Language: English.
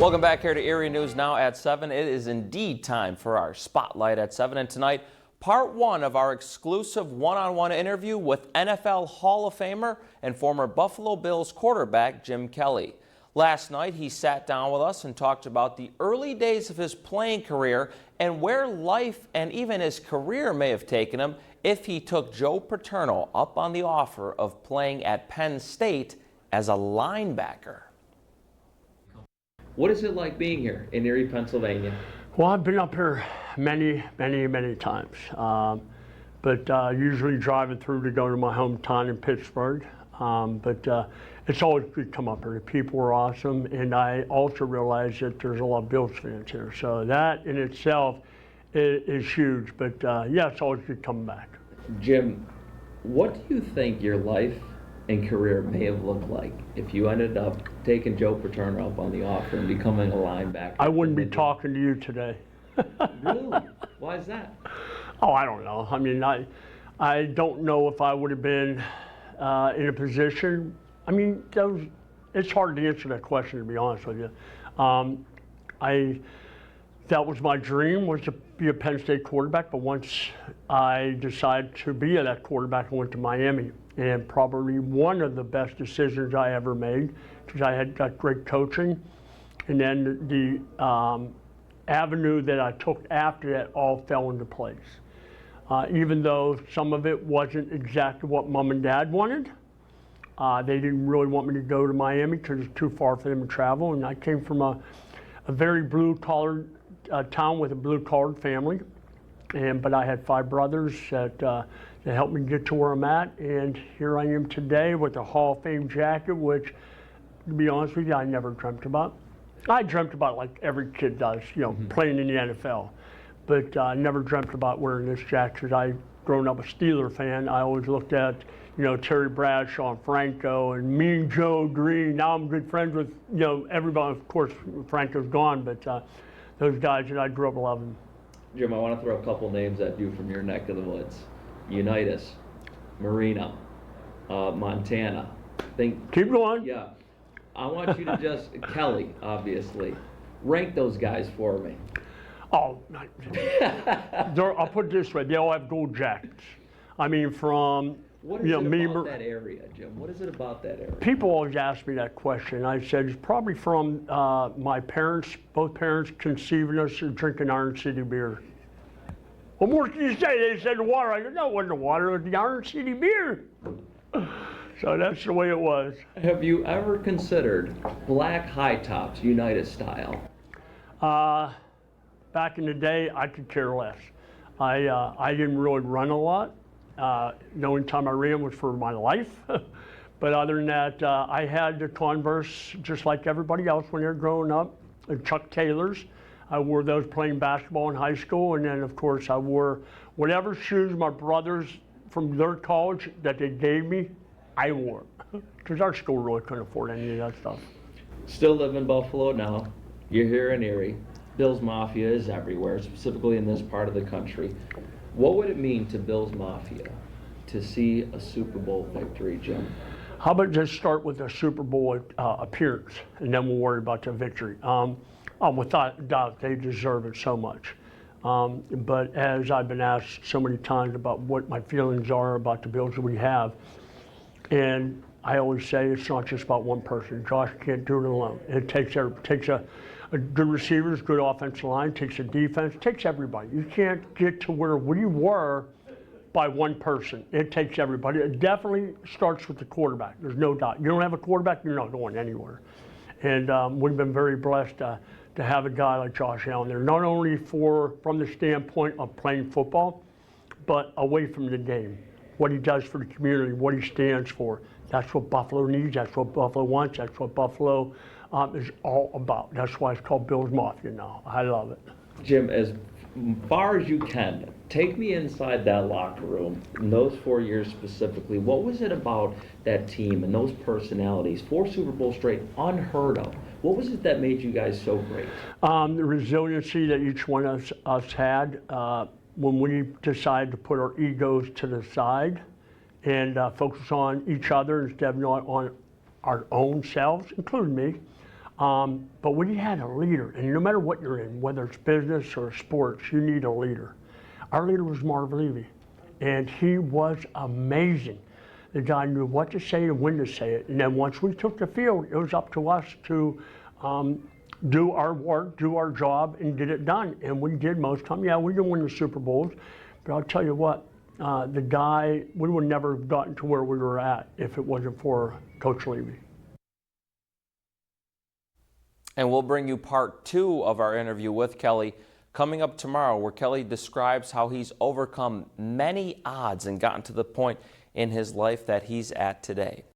Welcome back here to Erie News Now at 7. It is indeed time for our Spotlight at 7. And tonight, part one of our exclusive one-on-one interview with NFL Hall of Famer and former Buffalo Bills quarterback Jim Kelly. Last night, he sat down with us and talked about the early days of his playing career and where life and even his career may have taken him if he took Joe Paterno up on the offer of playing at Penn State as a linebacker. What is it like being here in Erie, Pennsylvania? Well, I've been up here many times, but usually driving through to go to my hometown in Pittsburgh. But it's always good to come up here. The people are awesome, and I also realize that there's a lot of Bills fans here. So that in itself is huge. But yeah, it's always good coming back. Jim, what do you think your life and career may have looked like if you ended up taking Joe Paterno up on the offer and becoming a linebacker? I wouldn't be talking to you today. Really? Why is that? Oh, I don't know. I mean, I don't know if I would have been in a position. I mean, it's hard to answer that question, to be honest with you. That was my dream, was to be a Penn State quarterback, but once I decided to be that quarterback, I went to Miami. And probably one of the best decisions I ever made, because I had got great coaching. And then the avenue that I took after that all fell into place. Even though some of it wasn't exactly what Mom and Dad wanted. They didn't really want me to go to Miami because it's too far for them to travel. And I came from a very blue-collar town with a blue-collar family. But I had 5 brothers that helped me get to where I'm at, and here I am today with a Hall of Fame jacket, which, to be honest with you, I never dreamt about. I dreamt about, like every kid does, you know, playing in the NFL, but I never dreamt about wearing this jacket. Because I, growing up a Steeler fan, I always looked at, you know, Terry Bradshaw and Franco and Mean Joe Green. Now I'm good friends with, you know, everybody. Of course, Franco's gone, but those guys that I grew up loving. Jim, I want to throw a couple names at you from your neck of the woods. Unitas, Marino, Montana. Keep going. Yeah. I want you to just, Kelly, obviously. Rank those guys for me. Oh, I'll put it this way, they all have gold jackets. I mean, from, what is it about that area, Jim? What is it about that area? People always ask me that question. I said, it's probably from my parents, both parents conceiving us drinking Iron City beer. What more can you say? They said the water. I go, no, it wasn't the water, it was the Iron City beer. So that's the way it was. Have you ever considered black high tops, Unitas style? Back in the day, I could care less. I didn't really run a lot. The only time I ran was for my life. But other than that, I had the Converse just like everybody else when they were growing up, the Chuck Taylors. I wore those playing basketball in high school, and then of course I wore whatever shoes my brothers from their college that they gave me, I wore. Because our school really couldn't afford any of that stuff. Still live in Buffalo now. You're here in Erie. Bills Mafia is everywhere, specifically in this part of the country. What would it mean to Bills Mafia to see a Super Bowl victory, Jim? How about just start with a Super Bowl appearance, and then we'll worry about the victory. Without doubt, they deserve it so much. But as I've been asked so many times about what my feelings are about the Bills that we have, and I always say it's not just about one person. Josh can't do it alone. It takes a good receivers, good offensive line, takes a defense, takes everybody. You can't get to where we were by one person. It takes everybody. It definitely starts with the quarterback. There's no doubt. You don't have a quarterback, you're not going anywhere. And we've been very blessed to have a guy like Josh Allen there, not only from the standpoint of playing football, but away from the game. What he does for the community, what he stands for. That's what Buffalo needs, that's what Buffalo wants, that's what Buffalo is all about. That's why it's called Bills Mafia now. I love it. Jim, as far as you can, take me inside that locker room in those 4 years specifically. What was it about that team and those personalities, 4 Super Bowls straight, unheard of? What was it that made you guys so great? The resiliency that each one of us had when we decided to put our egos to the side and focus on each other instead of not on our own selves, including me. But we had a leader, and no matter what you're in, whether it's business or sports, you need a leader. Our leader was Marv Levy, and he was amazing. The guy knew what to say and when to say it. And then once we took the field, it was up to us to do our work, do our job, and get it done. And we did most of the time. Yeah, we didn't win the Super Bowls, but I'll tell you what, the guy, we would never have gotten to where we were at if it wasn't for Coach Levy. And we'll bring you part 2 of our interview with Kelly coming up tomorrow, where Kelly describes how he's overcome many odds and gotten to the point in his life that he's at today.